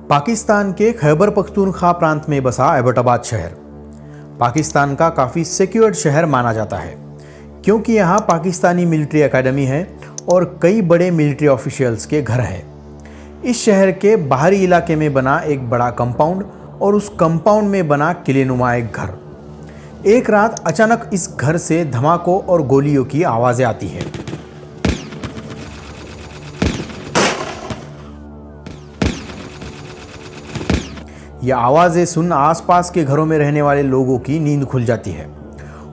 पाकिस्तान के खैबर पख्तूनख्वा प्रांत में बसा एबटाबाद शहर पाकिस्तान का काफ़ी सिक्योर्ड शहर माना जाता है, क्योंकि यहाँ पाकिस्तानी मिलिट्री एकेडमी है और कई बड़े मिलिट्री ऑफिशियल्स के घर हैं। इस शहर के बाहरी इलाके में बना एक बड़ा कंपाउंड और उस कंपाउंड में बना किलेनुमा एक घर। एक रात अचानक इस घर से धमाकों और गोलियों की आवाज़ें आती है। यह आवाज़ें सुन आसपास के घरों में रहने वाले लोगों की नींद खुल जाती है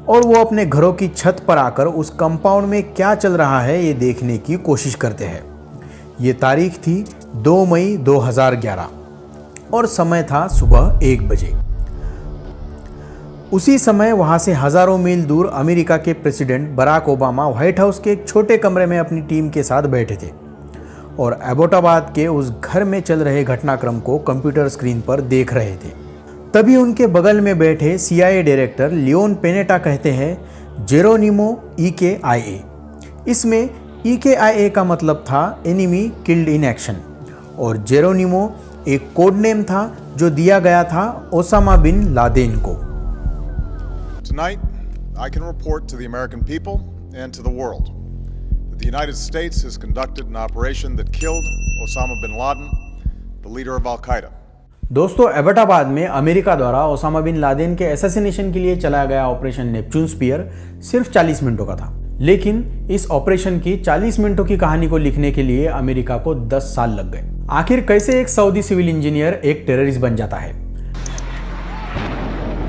और वो अपने घरों की छत पर आकर उस कंपाउंड में क्या चल रहा है ये देखने की कोशिश करते हैं। ये तारीख थी 2 मई 2011 और समय था सुबह 1 बजे। उसी समय वहाँ से हज़ारों मील दूर अमेरिका के president Barack Obama White House के एक छोटे कमरे में अपनी टीम के साथ बैठे थे और एबटाबाद के उस घर में चल रहे घटनाक्रम को कंप्यूटर स्क्रीन पर देख रहे थे। तभी उनके बगल में बैठे CIA डायरेक्टर लियोन पेनेटा कहते हैं जेरोनिमो EKIA। इसमें EKIA का मतलब था एनिमी किल्ड इन एक्शन और जेरोनिमो एक कोड नेम था जो दिया गया था ओसामा बिन लादेन को। Tonight, I can report to the American people and to the world that the United States has conducted an operation that killed Osama bin Laden, the leader of Al-Qaeda. दोस्तों, एबटाबाद में America द्वारा Osama bin Laden के assassination के लिए चलाया गया operation Neptune spear सिर्फ 40 मिनटों का था, लेकिन इस ऑपरेशन की 40 मिनटों की कहानी को लिखने के लिए अमेरिका को 10 साल लग गए। आखिर कैसे एक सऊदी सिविल इंजीनियर एक टेररिस्ट बन जाता है,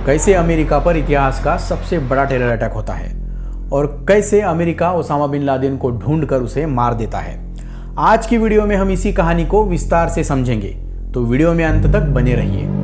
कैसे अमेरिका पर इतिहास का सबसे बड़ा टेरर अटैक होता है और कैसे अमेरिका ओसामा बिन लादेन को ढूंढकर उसे मार देता है। आज की वीडियो में हम इसी कहानी को विस्तार से समझेंगे, तो वीडियो में अंत तक बने रहिए।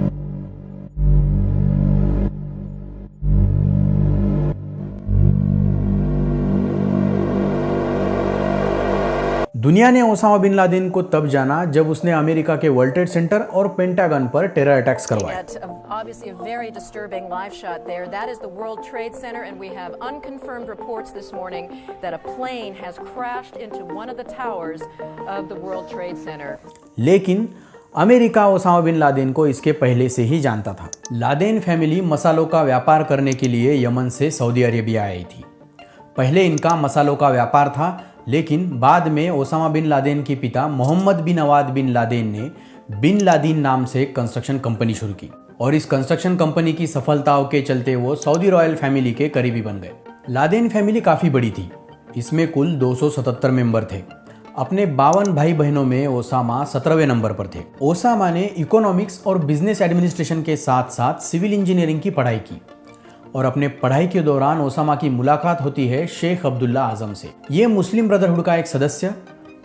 दुनिया ने ओसामा बिन लादेन को तब जाना जब उसने अमेरिका के वर्ल्ड ट्रेड सेंटर और पेंटागन पर टेरर अटैक्स करवाए। Obviously a very disturbing live shot there. That is the World Trade Center and we have unconfirmed reports this morning that a plane has crashed into one of the towers of the World Trade Center. लेकिन America Osama bin Laden को इसके पहले से ही जानता था। Laden family मसालों का व्यापार करने के लिए यमन से सऊदी अरेबिया आई थी। पहले इनका मसालों का व्यापार था, लेकिन बाद में ओसामा बिन लादेन के पिता मोहम्मद बिन अवाद बिन लादेन ने बिन लादेन नाम से एक कंस्ट्रक्शन कंपनी शुरू की और इस कंस्ट्रक्शन कंपनी की सफलताओं के चलते वो सऊदी रॉयल फैमिली के करीबी बन गए। लादेन फैमिली काफ़ी बड़ी थी, इसमें कुल 277 मेंबर थे। अपने 52 भाई बहनों में ओसामा 17वें नंबर पर थे। ओसामा ने इकोनॉमिक्स और बिजनेस एडमिनिस्ट्रेशन के साथ साथ सिविल इंजीनियरिंग की पढ़ाई की और अपने पढ़ाई के दौरान ओसामा की मुलाकात होती है शेख अब्दुल्ला आजम से। ये मुस्लिम ब्रदरहुड का एक सदस्य,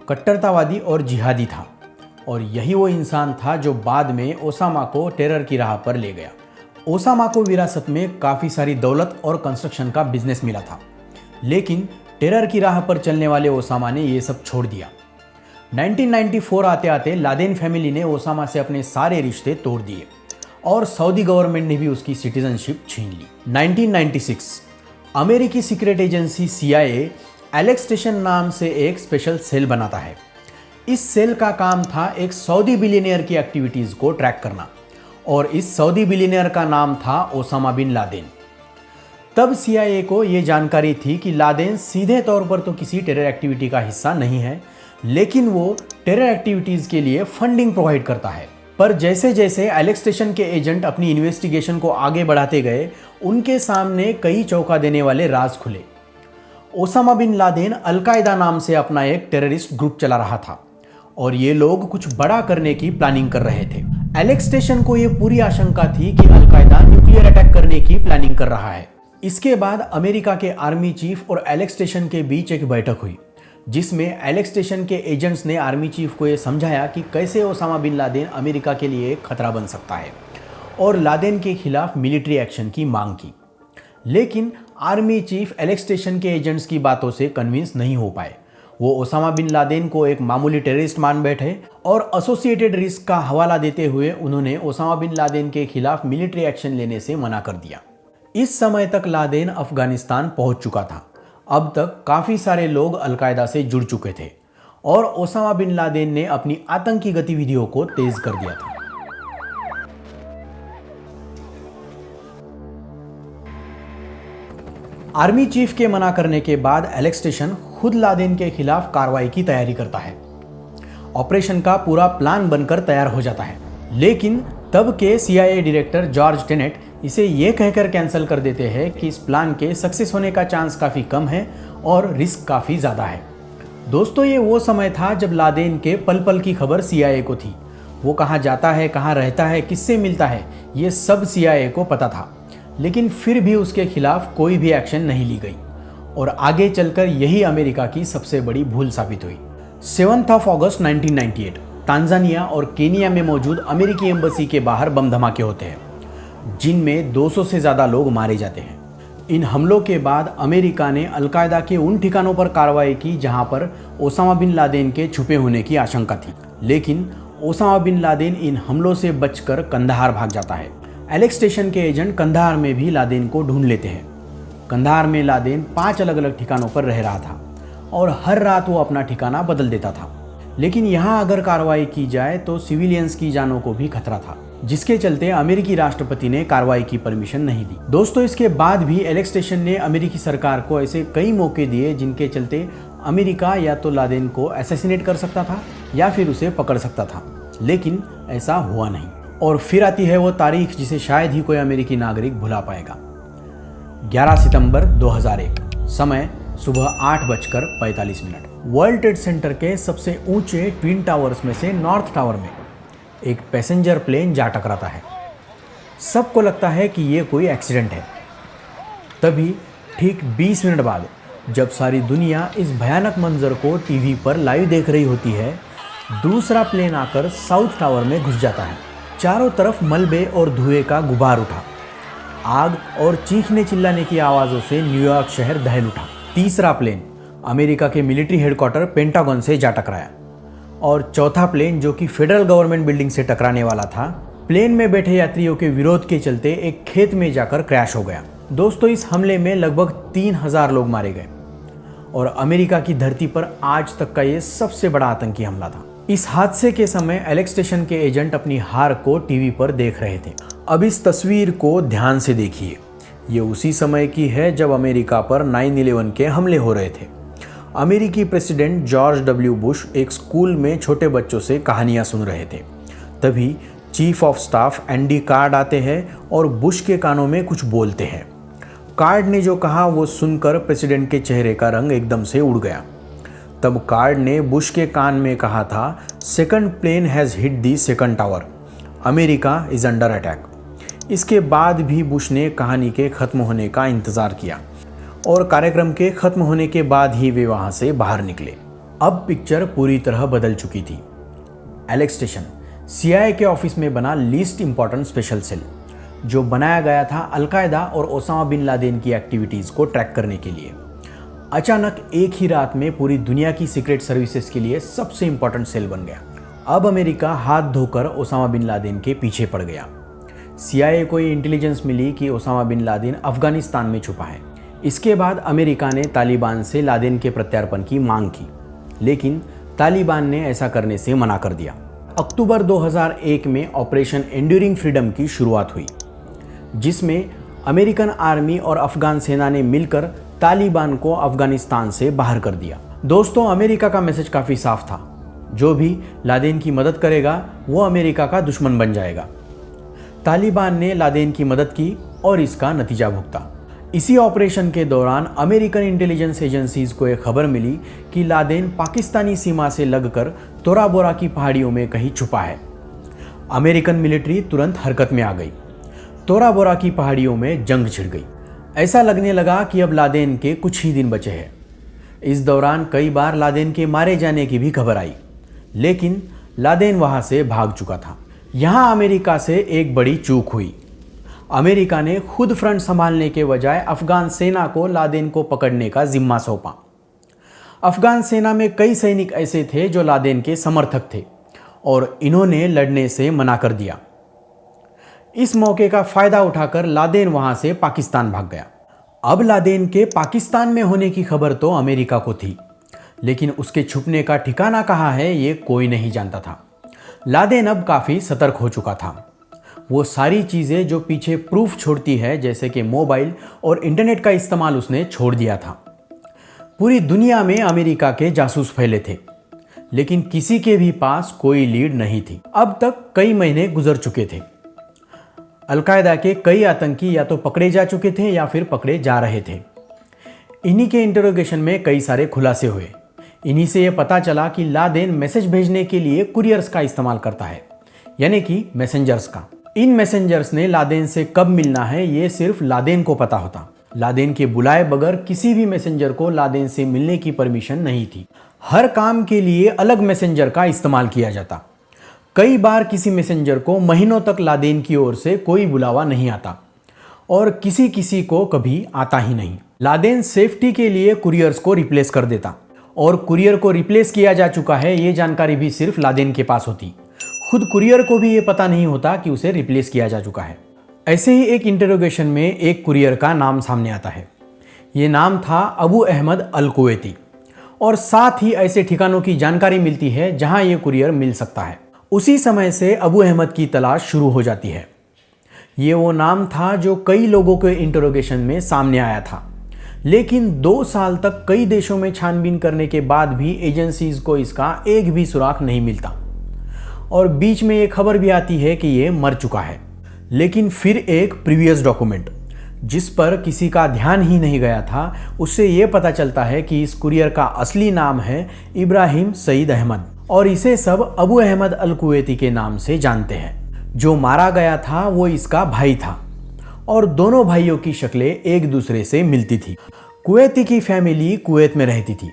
कट्टरतावादी और जिहादी था और यही वो इंसान था जो बाद में ओसामा को टेरर की राह पर ले गया। ओसामा को विरासत में काफ़ी सारी दौलत और कंस्ट्रक्शन का बिजनेस मिला था, लेकिन टेरर की राह पर चलने वाले ओसामा ने ये सब छोड़ दिया। 1994 आते आते लादेन फैमिली ने ओसामा से अपने सारे रिश्ते तोड़ दिए और सऊदी गवर्नमेंट ने भी उसकी सिटीजनशिप छीन ली। 1996 अमेरिकी secret agency CIA Alex station नाम से एक स्पेशल सेल बनाता है। इस सेल का काम था एक सऊदी बिलियनियर की एक्टिविटीज़ को ट्रैक करना और इस सऊदी बिलियनियर का नाम था ओसामा बिन लादेन। तब CIA को यह जानकारी थी कि लादेन सीधे तौर पर तो किसी टेरर एक्टिविटी का हिस्सा नहीं है, लेकिन वो टेरर एक्टिविटीज़ के लिए फंडिंग प्रोवाइड करता है। पर जैसे जैसे एलेक्स स्टेशन के एजेंट अपनी इन्वेस्टिगेशन को आगे बढ़ाते गए, उनके सामने कई चौंका देने वाले राज खुले। ओसामा बिन लादेन अल-कायदा नाम से अपना एक टेररिस्ट ग्रुप चला रहा था और ये लोग कुछ बड़ा करने की प्लानिंग कर रहे थे। एलेक्स स्टेशन को ये पूरी आशंका थी कि अल-कायदा न्यूक्लियर अटैक करने की प्लानिंग कर रहा है। इसके बाद अमेरिका के आर्मी चीफ और एलेक्स स्टेशन के बीच एक बैठक हुई, जिसमें एलेक्स स्टेशन के एजेंट्स ने आर्मी चीफ को यह समझाया कि कैसे ओसामा बिन लादेन अमेरिका के लिए एक खतरा बन सकता है और लादेन के खिलाफ मिलिट्री एक्शन की मांग की। लेकिन आर्मी चीफ एलेक्स स्टेशन के एजेंट्स की बातों से कन्विंस नहीं हो पाए। वो ओसामा बिन लादेन को एक मामूली टेररिस्ट मान बैठे और एसोसिएटेड रिस्क का हवाला देते हुए उन्होंने ओसामा बिन लादेन के खिलाफ मिलिट्री एक्शन लेने से मना कर दिया। इस समय तक लादेन अफगानिस्तान पहुंच चुका था। अब तक काफ़ी सारे लोग अल-कायदा से जुड़ चुके थे और ओसामा बिन लादेन ने अपनी आतंकी गतिविधियों को तेज कर दिया था। आर्मी चीफ के मना करने के बाद एलेक्स स्टेशन खुद लादेन के खिलाफ कार्रवाई की तैयारी करता है। ऑपरेशन का पूरा प्लान बनकर तैयार हो जाता है, लेकिन तब के CIA डायरेक्टर जॉर्ज टेनेट इसे ये कहकर कैंसिल कर देते हैं कि इस प्लान के सक्सेस होने का चांस काफ़ी कम है और रिस्क काफ़ी ज़्यादा है। दोस्तों, ये वो समय था जब लादेन के पल पल की खबर CIA को थी। वो कहाँ जाता है, कहाँ रहता है, किससे मिलता है, ये सब CIA को पता था, लेकिन फिर भी उसके खिलाफ कोई भी एक्शन नहीं ली गई और आगे चलकर यही अमेरिका की सबसे बड़ी भूल साबित हुई। 7 अगस्त 1998 तांजानिया और केनिया में मौजूद अमेरिकी एम्बेसी के बाहर बम धमाके होते हैं, जिनमें 200 से ज़्यादा लोग मारे जाते हैं। इन हमलों के बाद अमेरिका ने अलकायदा के उन ठिकानों पर कार्रवाई की जहां पर ओसामा बिन लादेन के छुपे होने की आशंका थी, लेकिन ओसामा बिन लादेन इन हमलों से बचकर कंधार भाग जाता है। एलेक्स स्टेशन के एजेंट कंधार में भी लादेन को ढूंढ लेते हैं। कंधार में लादेन 5 अलग अलग ठिकानों पर रह रहा था और हर रात वो अपना ठिकाना बदल देता था, लेकिन यहाँ अगर कार्रवाई की जाए तो सिविलियंस की जानों को भी खतरा था, जिसके चलते अमेरिकी राष्ट्रपति ने कार्रवाई की परमिशन नहीं दी। दोस्तों, इसके बाद भी एलेक्स स्टेशन ने अमेरिकी सरकार को ऐसे कई मौके दिए जिनके चलते अमेरिका या तो लादेन को असैसिनेट कर सकता था या फिर उसे पकड़ सकता था, लेकिन ऐसा हुआ नहीं। और फिर आती है वो तारीख जिसे शायद ही कोई अमेरिकी नागरिक भुला पाएगा। 11 सितंबर 2001, समय सुबह 8:45। वर्ल्ड ट्रेड सेंटर के सबसे ऊंचे ट्विन टावर्स में से नॉर्थ टावर में एक पैसेंजर प्लेन जा टकराता है। सबको लगता है कि ये कोई एक्सीडेंट है। तभी ठीक 20 मिनट बाद जब सारी दुनिया इस भयानक मंजर को टीवी पर लाइव देख रही होती है, दूसरा प्लेन आकर साउथ टावर में घुस जाता है। चारों तरफ मलबे और धुएं का गुबार उठा। आग और चीखने चिल्लाने की आवाज़ों से न्यूयॉर्क शहर दहल उठा। तीसरा प्लेन अमेरिका के मिलिट्री हेडक्वार्टर पेंटागन से जा टकराया और चौथा प्लेन, जो कि फेडरल गवर्नमेंट बिल्डिंग से टकराने वाला था, प्लेन में बैठे यात्रियों के विरोध के चलते एक खेत में जाकर क्रैश हो गया। दोस्तों, इस हमले में लगभग 3000 लोग मारे गए और अमेरिका की धरती पर आज तक का ये सबसे बड़ा आतंकी हमला था। इस हादसे के समय एलेक्स स्टेशन के एजेंट अपनी हार को टीवी पर देख रहे थे। अब इस तस्वीर को ध्यान से देखिए। ये उसी समय की है जब अमेरिका पर 9/11 के हमले हो रहे थे। अमेरिकी प्रेसिडेंट जॉर्ज W. बुश एक स्कूल में छोटे बच्चों से कहानियां सुन रहे थे। तभी chief of staff Andy card आते हैं और बुश के कानों में कुछ बोलते हैं। कार्ड ने जो कहा वो सुनकर प्रेसिडेंट के चेहरे का रंग एकदम से उड़ गया। तब कार्ड ने बुश के कान में कहा था, second plane has hit the second tower, America is under attack. इसके बाद भी बुश ने कहानी के ख़त्म होने का इंतज़ार किया और कार्यक्रम के ख़त्म होने के बाद ही वे वहाँ से बाहर निकले। अब पिक्चर पूरी तरह बदल चुकी थी। एलेक्स स्टेशन CIA के ऑफिस में बना लीस्ट इम्पॉर्टेंट स्पेशल सेल, जो बनाया गया था अलकायदा और ओसामा बिन लादेन की एक्टिविटीज़ को ट्रैक करने के लिए। अचानक एक ही रात में पूरी दुनिया की सीक्रेट सर्विसेज के लिए सबसे इम्पॉर्टेंट सेल बन गया। अब अमेरिका हाथ धोकर ओसामा बिन लादेन के पीछे पड़ गया। CIA को ये इंटेलिजेंस मिली कि ओसामा बिन लादेन अफगानिस्तान में छुपा है। इसके बाद अमेरिका ने तालिबान से लादेन के प्रत्यार्पण की मांग की, लेकिन तालिबान ने ऐसा करने से मना कर दिया। अक्टूबर 2001 में ऑपरेशन एंड्यूरिंग फ्रीडम की शुरुआत हुई, जिसमें अमेरिकन आर्मी और अफगान सेना ने मिलकर तालिबान को अफगानिस्तान से बाहर कर दिया। दोस्तों, अमेरिका का मैसेज काफ़ी साफ था, जो भी लादेन की मदद करेगा वो अमेरिका का दुश्मन बन जाएगा। तालिबान ने लादेन की मदद की और इसका नतीजा भुगता। इसी ऑपरेशन के दौरान अमेरिकन इंटेलिजेंस एजेंसीज को एक खबर मिली कि लादेन पाकिस्तानी सीमा से लगकर तोरा बोरा की पहाड़ियों में कहीं छुपा है। अमेरिकन मिलिट्री तुरंत हरकत में आ गई। तोरा बोरा की पहाड़ियों में जंग छिड़ गई। ऐसा लगने लगा कि अब लादेन के कुछ ही दिन बचे हैं। इस दौरान कई बार लादेन के मारे जाने की भी खबर आई, लेकिन लादेन वहां से भाग चुका था। यहाँ अमेरिका से एक बड़ी चूक हुई। अमेरिका ने खुद फ्रंट संभालने के बजाय अफगान सेना को लादेन को पकड़ने का जिम्मा सौंपा। अफगान सेना में कई सैनिक ऐसे थे जो लादेन के समर्थक थे और इन्होंने लड़ने से मना कर दिया। इस मौके का फायदा उठाकर लादेन वहां से पाकिस्तान भाग गया। अब लादेन के पाकिस्तान में होने की खबर तो अमेरिका को थी, लेकिन उसके छुपने का ठिकाना कहाँ है ये कोई नहीं जानता था। लादेन अब काफ़ी सतर्क हो चुका था। वो सारी चीज़ें जो पीछे प्रूफ छोड़ती है, जैसे कि मोबाइल और इंटरनेट का इस्तेमाल, उसने छोड़ दिया था। पूरी दुनिया में अमेरिका के जासूस फैले थे, लेकिन किसी के भी पास कोई लीड नहीं थी। अब तक कई महीने गुजर चुके थे। अलकायदा के कई आतंकी या तो पकड़े जा चुके थे या फिर पकड़े जा रहे थे। इन्हीं के इंटरोगेशन में कई सारे खुलासे हुए। इन्हीं से यह पता चला कि लादेन मैसेज भेजने के लिए कुरियर्स का इस्तेमाल करता है, यानी कि मैसेंजर्स का। इन मैसेंजर्स ने लादेन से कब मिलना है ये सिर्फ लादेन को पता होता। लादेन के बुलाए बगैर किसी भी मैसेंजर को लादेन से मिलने की परमिशन नहीं थी। हर काम के लिए अलग मैसेंजर का इस्तेमाल किया जाता। कई बार किसी मैसेंजर को महीनों तक लादेन की ओर से कोई बुलावा नहीं आता और किसी को कभी आता ही नहीं। लादेन सेफ्टी के लिए कुरियर्स को रिप्लेस कर देता और कुरियर को रिप्लेस किया जा चुका है ये जानकारी भी सिर्फ लादेन के पास होती। खुद कुरियर को भी ये पता नहीं होता कि उसे रिप्लेस किया जा चुका है। ऐसे ही एक इंटरोगेशन में एक कुरियर का नाम सामने आता है। ये नाम था अबू अहमद अल कुवैती और साथ ही ऐसे ठिकानों की जानकारी मिलती है जहां ये कुरियर मिल सकता है। उसी समय से अबू अहमद की तलाश शुरू हो जाती है। ये वो नाम था जो कई लोगों के इंटरोगेशन में सामने आया था, लेकिन 2 साल तक कई देशों में छानबीन करने के बाद भी एजेंसीज को इसका एक भी सुराग नहीं मिलता और बीच में ये खबर भी आती है कि ये मर चुका है। लेकिन फिर एक प्रीवियस डॉक्यूमेंट जिस पर किसी का ध्यान ही नहीं गया था, उससे ये पता चलता है कि इस कुरियर का असली नाम है इब्राहिम सईद अहमद और इसे सब अबू अहमद अल कुवैती के नाम से जानते हैं। जो मारा गया था वो इसका भाई था और दोनों भाइयों की शक्लें एक दूसरे से मिलती थी। कुवैती की फैमिली कुवैत में रहती थी।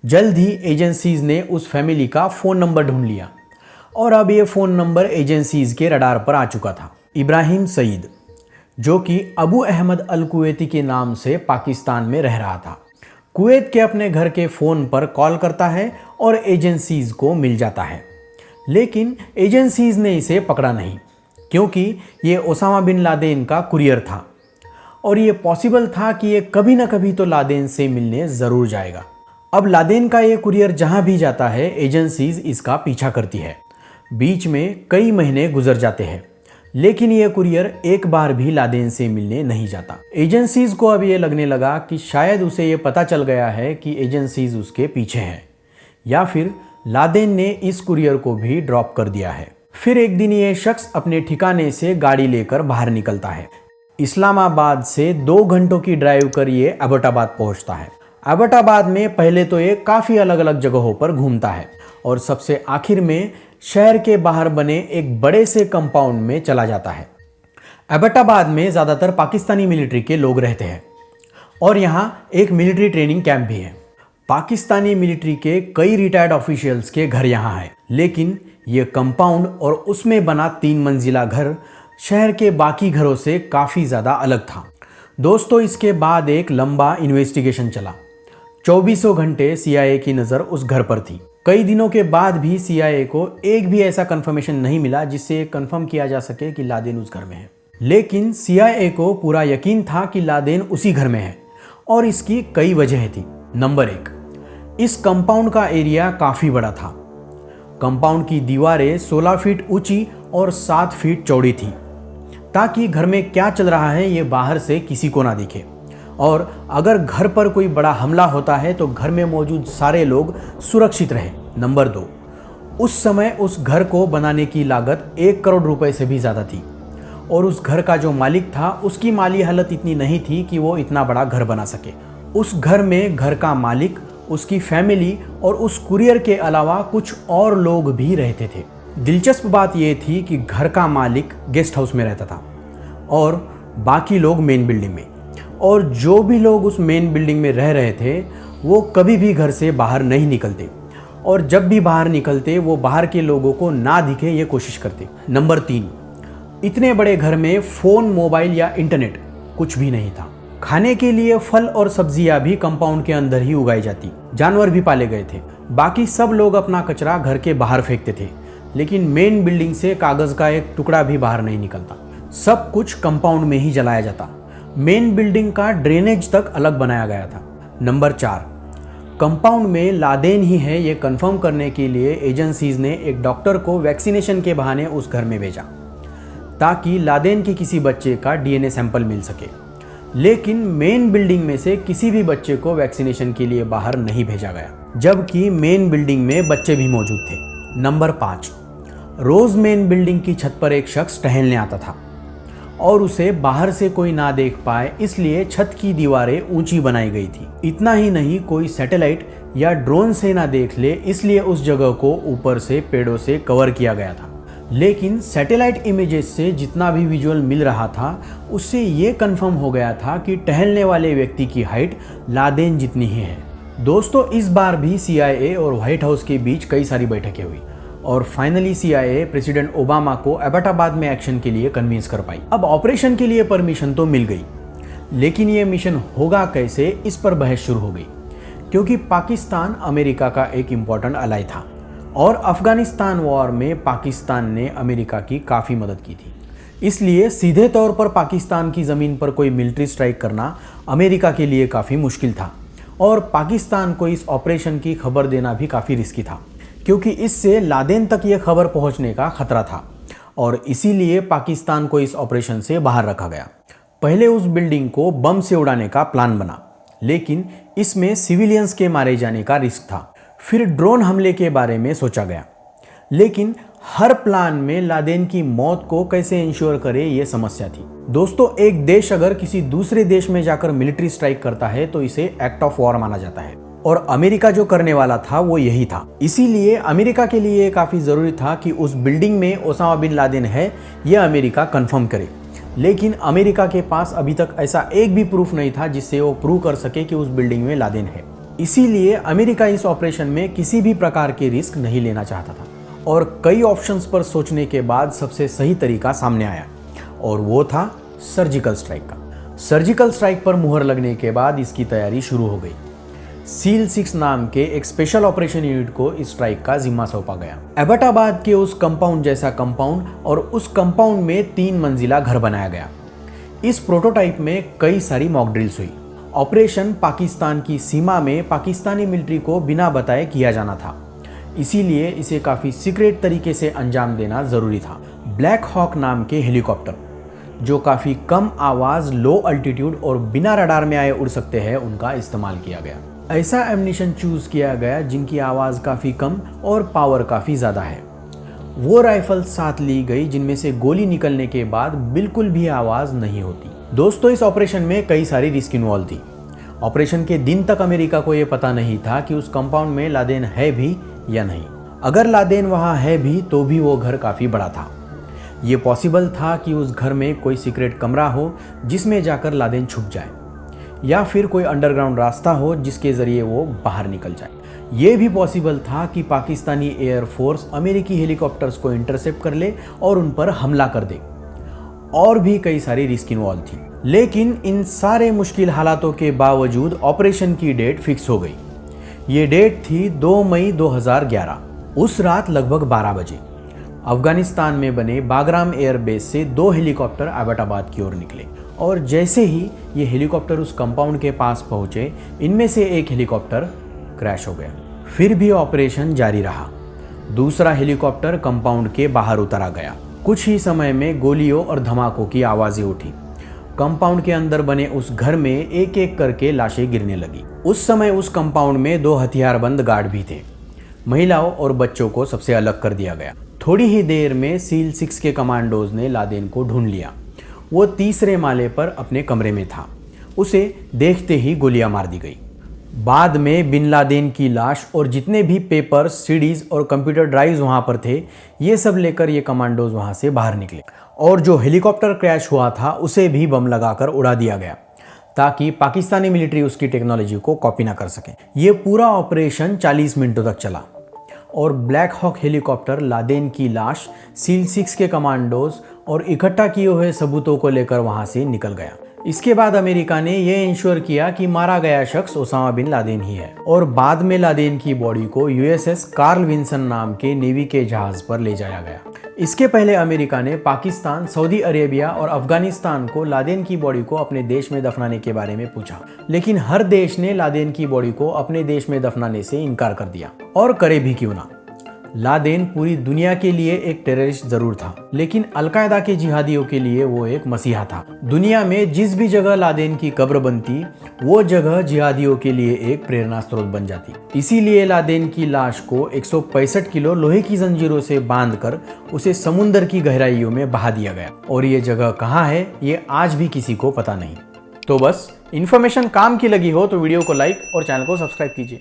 जल्द ही एजेंसीज ने उस फैमिली का फ़ोन नंबर ढूंढ लिया और अब ये फ़ोन नंबर एजेंसीज के रडार पर आ चुका था। इब्राहिम सईद, जो कि अबू अहमद अल कुवैती के नाम से पाकिस्तान में रह रहा था, कुवैत के अपने घर के फ़ोन पर कॉल करता है और एजेंसीज को मिल जाता है। लेकिन एजेंसीज ने इसे पकड़ा नहीं, क्योंकि ये ओसामा बिन लादेन का कुरियर था और ये पॉसिबल था कि ये कभी ना कभी तो लादेन से मिलने ज़रूर जाएगा। अब लादेन का ये कुरियर जहाँ भी जाता है, एजेंसीज इसका पीछा करती है। बीच में कई महीने गुजर जाते हैं, लेकिन ये कुरियर एक बार भी लादेन से मिलने नहीं जाता। एजेंसीज को अब ये लगने लगा कि शायद उसे ये पता चल गया है कि एजेंसीज उसके पीछे हैं, या फिर लादेन ने इस कुरियर को भी ड्रॉप कर दिया है। फिर एक दिन ये शख्स अपने ठिकाने से गाड़ी लेकर बाहर निकलता है। इस्लामाबाद से 2 घंटों की ड्राइव कर ये एबटाबाद पहुंचता है। एबटाबाद में पहले तो ये काफ़ी अलग अलग जगहों पर घूमता है और सबसे आखिर में शहर के बाहर बने एक बड़े से कंपाउंड में चला जाता है। एबटाबाद में ज़्यादातर पाकिस्तानी मिलिट्री के लोग रहते हैं और यहाँ एक मिलिट्री ट्रेनिंग कैंप भी है। पाकिस्तानी मिलिट्री के कई रिटायर्ड ऑफिशियल्स के घर यहाँ हैं, लेकिन ये कंपाउंड और उसमें बना 3 मंजिला घर शहर के बाकी घरों से काफ़ी ज़्यादा अलग था। दोस्तों, इसके बाद एक लंबा इन्वेस्टिगेशन चला। 24 घंटे CIA की नज़र उस घर पर थी। कई दिनों के बाद भी CIA को एक भी ऐसा कंफर्मेशन नहीं मिला जिससे कंफर्म किया जा सके कि लादेन उस घर में है। लेकिन CIA को पूरा यकीन था कि लादेन उसी घर में है और इसकी कई वजहें थी। नंबर 1, इस कंपाउंड का एरिया काफ़ी बड़ा था। कंपाउंड की दीवारें 16 फीट ऊंची और 7 फीट चौड़ी थी, ताकि घर में क्या चल रहा है ये बाहर से किसी को ना दिखे और अगर घर पर कोई बड़ा हमला होता है तो घर में मौजूद सारे लोग सुरक्षित रहे। नंबर 2, उस समय उस घर को बनाने की लागत 1 करोड़ रुपए से भी ज़्यादा थी और उस घर का जो मालिक था उसकी माली हालत इतनी नहीं थी कि वो इतना बड़ा घर बना सके। उस घर में घर का मालिक, उसकी फैमिली और उस कुरियर के अलावा कुछ और लोग भी रहते थे। दिलचस्प बात यह थी कि घर का मालिक गेस्ट हाउस में रहता था और बाकी लोग मेन बिल्डिंग में, और जो भी लोग उस मेन बिल्डिंग में रह रहे थे वो कभी भी घर से बाहर नहीं निकलते और जब भी बाहर निकलते वो बाहर के लोगों को ना दिखे ये कोशिश करते। नंबर 3, इतने बड़े घर में फ़ोन, मोबाइल या इंटरनेट कुछ भी नहीं था। खाने के लिए फल और सब्जियां भी कंपाउंड के अंदर ही उगाई जाती। जानवर भी पाले गए थे। बाकी सब लोग अपना कचरा घर के बाहर फेंकते थे, लेकिन मेन बिल्डिंग से कागज़ का एक टुकड़ा भी बाहर नहीं निकलता। सब कुछ कंपाउंड में ही जलाया जाता। मेन बिल्डिंग का ड्रेनेज तक अलग बनाया गया था। नंबर 4, कंपाउंड में लादेन ही है ये कंफर्म करने के लिए एजेंसीज ने एक डॉक्टर को वैक्सीनेशन के बहाने उस घर में भेजा ताकि लादेन के किसी बच्चे का डीएनए सैंपल मिल सके। लेकिन मेन बिल्डिंग में से किसी भी बच्चे को वैक्सीनेशन के लिए बाहर नहीं भेजा गया, जबकि मेन बिल्डिंग में बच्चे भी मौजूद थे। नंबर 5, रोज मेन बिल्डिंग की छत पर एक शख्स टहलने आता था और उसे बाहर से कोई ना देख पाए इसलिए छत की दीवारें ऊंची बनाई गई थी। इतना ही नहीं, कोई सैटेलाइट या ड्रोन से ना देख ले इसलिए उस जगह को ऊपर से पेड़ों से कवर किया गया था। लेकिन सैटेलाइट इमेजेस से जितना भी विजुअल मिल रहा था उससे ये कंफर्म हो गया था कि टहलने वाले व्यक्ति की हाइट लादेन जितनी ही है। दोस्तों, इस बार भी CIA और व्हाइट हाउस के बीच कई सारी बैठकें हुई और फाइनली CIA प्रेसिडेंट ओबामा को अहमदाबाद में एक्शन के लिए कन्विंस कर पाई। अब ऑपरेशन के लिए परमिशन तो मिल गई, लेकिन ये मिशन होगा कैसे, इस पर बहस शुरू हो गई, क्योंकि पाकिस्तान अमेरिका का एक इम्पॉर्टेंट अलाई था और अफगानिस्तान वॉर में पाकिस्तान ने अमेरिका की काफ़ी मदद की थी। इसलिए सीधे तौर पर पाकिस्तान की ज़मीन पर कोई मिलिट्री स्ट्राइक करना अमेरिका के लिए काफ़ी मुश्किल था और पाकिस्तान को इस ऑपरेशन की खबर देना भी काफ़ी रिस्की था, क्योंकि इससे लादेन तक ये खबर पहुंचने का खतरा था और इसीलिए पाकिस्तान को इस ऑपरेशन से बाहर रखा गया। पहले उस बिल्डिंग को बम से उड़ाने का प्लान बना, लेकिन इसमें सिविलियंस के मारे जाने का रिस्क था। फिर ड्रोन हमले के बारे में सोचा गया, लेकिन हर प्लान में लादेन की मौत को कैसे इंश्योर करे ये समस्या थी। दोस्तों, एक देश अगर किसी दूसरे देश में जाकर मिलिट्री स्ट्राइक करता है तो इसे एक्ट ऑफ वॉर माना जाता है और अमेरिका जो करने वाला था वो यही था। इसीलिए अमेरिका के लिए काफ़ी ज़रूरी था कि उस बिल्डिंग में ओसामा बिन लादेन है यह अमेरिका कंफर्म करे। लेकिन अमेरिका के पास अभी तक ऐसा एक भी प्रूफ नहीं था जिससे वो प्रूव कर सके कि उस बिल्डिंग में लादेन है। इसीलिए अमेरिका इस ऑपरेशन में किसी भी प्रकार के रिस्क नहीं लेना चाहता था और कई ऑप्शंस पर सोचने के बाद सबसे सही तरीका सामने आया और वो था सर्जिकल स्ट्राइक का। सर्जिकल स्ट्राइक पर मुहर लगने के बाद इसकी तैयारी शुरू हो गई। SEAL 6 नाम के एक स्पेशल ऑपरेशन यूनिट को इस स्ट्राइक का जिम्मा सौंपा गया। अहमदाबाद के उस कंपाउंड जैसा कंपाउंड और उस कंपाउंड में 3 मंजिला घर बनाया गया। इस प्रोटोटाइप में कई सारी मॉक ड्रिल्स हुई। ऑपरेशन पाकिस्तान की सीमा में पाकिस्तानी मिलिट्री को बिना बताए किया जाना था, इसीलिए इसे काफ़ी सीक्रेट तरीके से अंजाम देना ज़रूरी था। ब्लैक हॉक नाम के हेलीकॉप्टर जो काफ़ी कम आवाज़, लो अल्टीट्यूड और बिना रडार में आए उड़ सकते हैं, उनका इस्तेमाल किया गया। ऐसा एम्युनिशन चूज़ किया गया जिनकी आवाज़ काफ़ी कम और पावर काफ़ी ज़्यादा है। वो राइफल साथ ली गई जिनमें से गोली निकलने के बाद बिल्कुल भी आवाज़ नहीं होती। दोस्तों, इस ऑपरेशन में कई सारी रिस्क इन्वॉल्व थी। ऑपरेशन के दिन तक अमेरिका को यह पता नहीं था कि उस कंपाउंड में लादेन है भी या नहीं। अगर लादेन वहाँ है भी तो भी वो घर काफ़ी बड़ा था। ये पॉसिबल था कि उस घर में कोई सीक्रेट कमरा हो जिसमें जाकर लादेन छुप जाए, या फिर कोई अंडरग्राउंड रास्ता हो जिसके ज़रिए वो बाहर निकल जाए। ये भी पॉसिबल था कि पाकिस्तानी एयरफोर्स अमेरिकी हेलीकॉप्टर्स को इंटरसेप्ट कर ले और उन पर हमला कर दे। और भी कई सारी रिस्क इन्वॉल्व थी, लेकिन इन सारे मुश्किल हालातों के बावजूद ऑपरेशन की डेट फिक्स हो गई। ये डेट थी 2 मई 2011। उस रात लगभग 12 बजे अफगानिस्तान में बने बागराम एयरबेस से 2 हेलीकॉप्टर अहमदाबाद की ओर निकले और जैसे ही ये हेलीकॉप्टर उस कंपाउंड के पास पहुंचे, इनमें से एक हेलीकॉप्टर क्रैश हो गया। फिर भी ऑपरेशन जारी रहा। दूसरा हेलीकॉप्टर कंपाउंड के बाहर उतरा गया। कुछ ही समय में गोलियों और धमाकों की आवाज़ें उठी। कंपाउंड के अंदर बने उस घर में एक एक करके लाशें गिरने लगी। उस समय उस कंपाउंड में 2 हथियारबंद गार्ड भी थे। महिलाओं और बच्चों को सबसे अलग कर दिया गया। थोड़ी ही देर में SEAL 6 के कमांडोज ने लादेन को ढूंढ लिया। वो 3रे माले पर अपने कमरे में था। उसे देखते ही गोलियां मार दी गई। बाद में बिन लादेन की लाश और जितने भी पेपर्स, सीडीज और कंप्यूटर ड्राइव्स वहां पर थे, ये सब लेकर ये कमांडोज वहां से बाहर निकले और जो हेलीकॉप्टर क्रैश हुआ था उसे भी बम लगाकर उड़ा दिया गया ताकि पाकिस्तानी मिलिट्री उसकी टेक्नोलॉजी को कॉपी ना कर सके। ये पूरा ऑपरेशन 40 मिनटों तक चला और ब्लैक हॉक हेलीकॉप्टर लादेन की लाश, SEAL 6 के कमांडोज और इकट्ठा किए हुए सबूतों को लेकर वहां से निकल गया। इसके बाद अमेरिका ने यह इंश्योर किया कि मारा गया शख्स ओसामा बिन लादेन ही है और बाद में लादेन की बॉडी को यूएसएस कार्ल विंसन नाम के नेवी के जहाज पर ले जाया गया। इसके पहले अमेरिका ने पाकिस्तान, सऊदी अरेबिया और अफगानिस्तान को लादेन की बॉडी को अपने देश में दफनाने के बारे में पूछा, लेकिन हर देश ने लादेन की बॉडी को अपने देश में दफनाने से इनकार कर दिया। और करे भी क्यों ना, लादेन पूरी दुनिया के लिए एक टेररिस्ट जरूर था, लेकिन अलकायदा के जिहादियों के लिए वो एक मसीहा था। दुनिया में जिस भी जगह लादेन की कब्र बनती, वो जगह जिहादियों के लिए एक प्रेरणा स्रोत बन जाती। इसीलिए लादेन की लाश को 165 किलो लोहे की जंजीरों से बांधकर उसे समुद्र की गहराइयों में बहा दिया गया। और ये जगह कहाँ है, ये आज भी किसी को पता नहीं। तो बस इन्फॉर्मेशन काम की लगी हो तो वीडियो को लाइक और चैनल को सब्सक्राइब कीजिए।